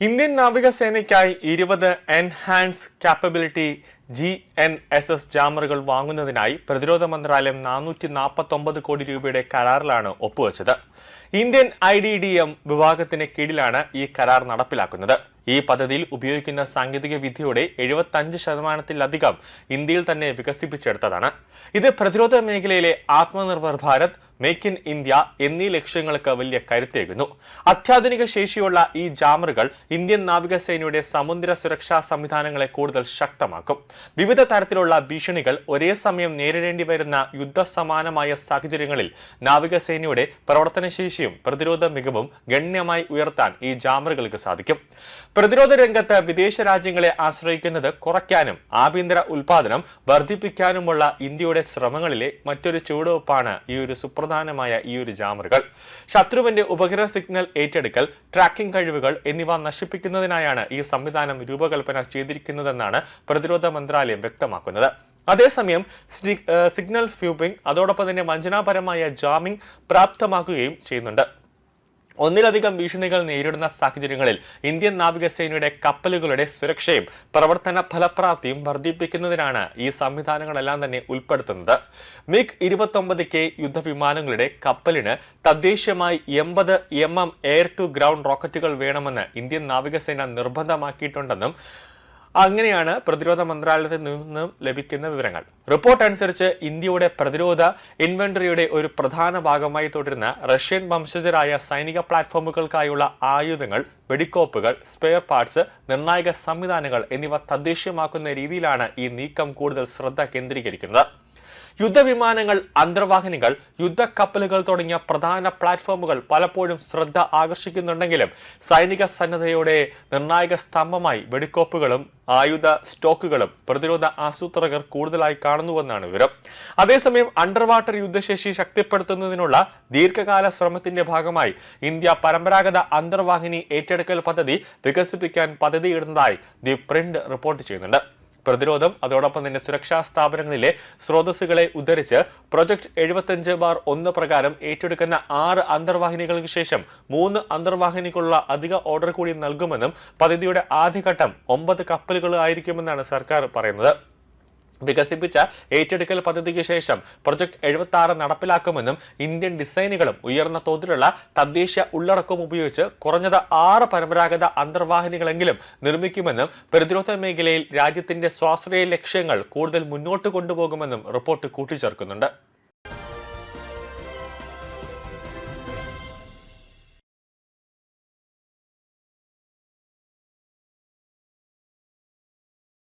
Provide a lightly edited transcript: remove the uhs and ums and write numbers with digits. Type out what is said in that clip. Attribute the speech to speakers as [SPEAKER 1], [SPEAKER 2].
[SPEAKER 1] Indian നാവികസേനയ്ക്കായി 20 enhance capability GNSS ജാമറുകൾ വാങ്ങുന്നതിനായി പ്രതിരോധ മന്ത്രാലയം 449 കോടി രൂപയുടെ കരാറിലാണ് ഒപ്പുവെച്ചത്. ഇന്ത്യൻ IDDM വിഭാഗത്തിന് കീഴിലാണ് ഈ കരാർ നടപ്പിലാക്കുന്നത്. ഈ പദ്ധതിയിൽ ഉപയോഗിക്കുന്ന സാങ്കേതിക വിദ്യയുടെ 75% ഇന്ത്യയിൽ തന്നെ വികസിപ്പിച്ചെടുത്തതാണ്. ഇത് പ്രതിരോധ മേഖലയിലെ Atmanirbhar Bharat, make in India എന്നീ ലക്ഷ്യങ്ങൾക്ക് വലിയ കരുത്തേകുന്നു. അത്യാധുനിക ശേഷിയുള്ള ഈ ജാമറുകൾ ഇന്ത്യൻ നാവികസേനയുടെ സമുദ്ര സുരക്ഷാ സംവിധാനങ്ങളെ കൂടുതൽ ശക്തമാക്കും. വിവിധ തരത്തിലുള്ള ഭീഷണികൾ ഒരേ സമയം നേരിടേണ്ടി വരുന്ന യുദ്ധസമാനമായ സാഹചര്യങ്ങളിൽ നാവികസേനയുടെ പ്രവർത്തനശേഷിയും പ്രതിരോധ മികവും ഗണ്യമായി ഉയർത്താൻ ഈ ജാമറുകൾക്ക് സാധിക്കും. പ്രതിരോധ രംഗത്ത് വിദേശ രാജ്യങ്ങളെ ആശ്രയിക്കുന്നത് കുറയ്ക്കാനും ആഭ്യന്തര ഉൽപാദനം വർദ്ധിപ്പിക്കാനുമുള്ള ഇന്ത്യയുടെ ശ്രമങ്ങളിലെ മറ്റൊരു ചുവടുവെപ്പാണ് ഈ ഒരു ജാമറുകൾ. ശത്രുവിന്റെ ഉപഗ്രഹ സിഗ്നൽ ഏറ്റെടുക്കൽ, ട്രാക്കിംഗ് കഴിവുകൾ എന്നിവ നശിപ്പിക്കുന്നതിനായാണ് ഈ സംവിധാനം രൂപകൽപ്പന ചെയ്തിരിക്കുന്നതെന്നാണ് പ്രതിരോധ മന്ത്രാലയം വ്യക്തമാക്കുന്നത്. അതേസമയം സിഗ്നൽ ഫ്യൂബിംഗ് അതോടൊപ്പം തന്നെ വഞ്ചനാപരമായ ജാമിംഗ് പ്രാപ്തമാക്കുകയും ചെയ്യുന്നുണ്ട്. ഒന്നിലധികം ഭീഷണികൾ നേരിടുന്ന സാഹചര്യങ്ങളിൽ ഇന്ത്യൻ നാവികസേനയുടെ കപ്പലുകളുടെ സുരക്ഷയും പ്രവർത്തന ഫലപ്രാപ്തിയും വർദ്ധിപ്പിക്കുന്നതിനാണ് ഈ സംവിധാനങ്ങളെല്ലാം തന്നെ ഉൾപ്പെടുത്തുന്നത്. MiG-29K യുദ്ധവിമാനങ്ങളുടെ കപ്പലിന് തദ്ദേശീയമായി 80 mm എയർ ടു ഗ്രൗണ്ട് റോക്കറ്റുകൾ വേണമെന്ന് ഇന്ത്യൻ നാവികസേന നിർബന്ധമാക്കിയിട്ടുണ്ടെന്നും അങ്ങനെയാണ് പ്രതിരോധ മന്ത്രാലയത്തിൽ നിന്നും ലഭിക്കുന്ന വിവരങ്ങൾ. റിപ്പോർട്ട് അനുസരിച്ച് ഇന്ത്യയുടെ പ്രതിരോധ ഇൻവെന്ററിയുടെ ഒരു പ്രധാന ഭാഗമായി തുടരുന്ന റഷ്യൻ വംശജരായ സൈനിക പ്ലാറ്റ്ഫോമുകൾക്കായുള്ള ആയുധങ്ങൾ, വെടിക്കോപ്പുകൾ, സ്പെയർ പാർട്സ്, നിർണായക സംവിധാനങ്ങൾ എന്നിവ തദ്ദേശീയമാക്കുന്ന രീതിയിലാണ് ഈ നീക്കം കൂടുതൽ ശ്രദ്ധ കേന്ദ്രീകരിക്കുന്നത്. യുദ്ധവിമാനങ്ങൾ, അന്തർവാഹിനികൾ, യുദ്ധക്കപ്പലുകൾ തുടങ്ങിയ പ്രധാന പ്ലാറ്റ്ഫോമുകൾ പലപ്പോഴും ശ്രദ്ധ ആകർഷിക്കുന്നുണ്ടെങ്കിലും സൈനിക സന്നദ്ധയുടെ നിർണായക സ്തംഭമായി വെടിക്കോപ്പുകളും ആയുധ സ്റ്റോക്കുകളും പ്രതിരോധ ആസൂത്രകർ കൂടുതലായി കാണുന്നുവെന്നാണ് വിവരം. അതേസമയം അണ്ടർ വാട്ടർ യുദ്ധശേഷി ശക്തിപ്പെടുത്തുന്നതിനുള്ള ദീർഘകാല ശ്രമത്തിന്റെ ഭാഗമായി ഇന്ത്യ പരമ്പരാഗത അന്തർവാഹിനി ഏറ്റെടുക്കൽ പദ്ധതി വികസിപ്പിക്കാൻ പദ്ധതിയിടുന്നതായി ദി പ്രിന്റ് റിപ്പോർട്ട് ചെയ്യുന്നുണ്ട്. പ്രതിരോധം അതോടൊപ്പം തന്നെ സുരക്ഷാ സ്ഥാപനങ്ങളിലെ സ്രോതസ്സുകളെ ഉദ്ധരിച്ച് പ്രൊജക്ട് 75/1 പ്രകാരം ഏറ്റെടുക്കുന്ന 6 അന്തർവാഹിനികൾക്ക് ശേഷം 3 അന്തർവാഹിനികളുള്ള അധിക ഓർഡർ കൂടി നൽകുമെന്നും പദ്ധതിയുടെ ആദ്യഘട്ടം 9 കപ്പലുകളായിരിക്കുമെന്നാണ് സർക്കാർ പറയുന്നത്. വികസിപ്പിച്ച ഏറ്റെടുക്കൽ പദ്ധതിക്ക് ശേഷം പ്രൊജക്ട് 76 നടപ്പിലാക്കുമെന്നും ഇന്ത്യൻ ഡിസൈനുകളും ഉയർന്ന തോതിലുള്ള തദ്ദേശീയ ഉള്ളടക്കവും ഉപയോഗിച്ച് കുറഞ്ഞത് 6 പരമ്പരാഗത അന്തർവാഹിനികളെങ്കിലും നിർമ്മിക്കുമെന്നും പ്രതിരോധ മേഖലയിൽ രാജ്യത്തിന്റെ സ്വാശ്രയ ലക്ഷ്യങ്ങൾ കൂടുതൽ മുന്നോട്ട് കൊണ്ടുപോകുമെന്നും റിപ്പോർട്ട് കൂട്ടിച്ചേർക്കുന്നുണ്ട്.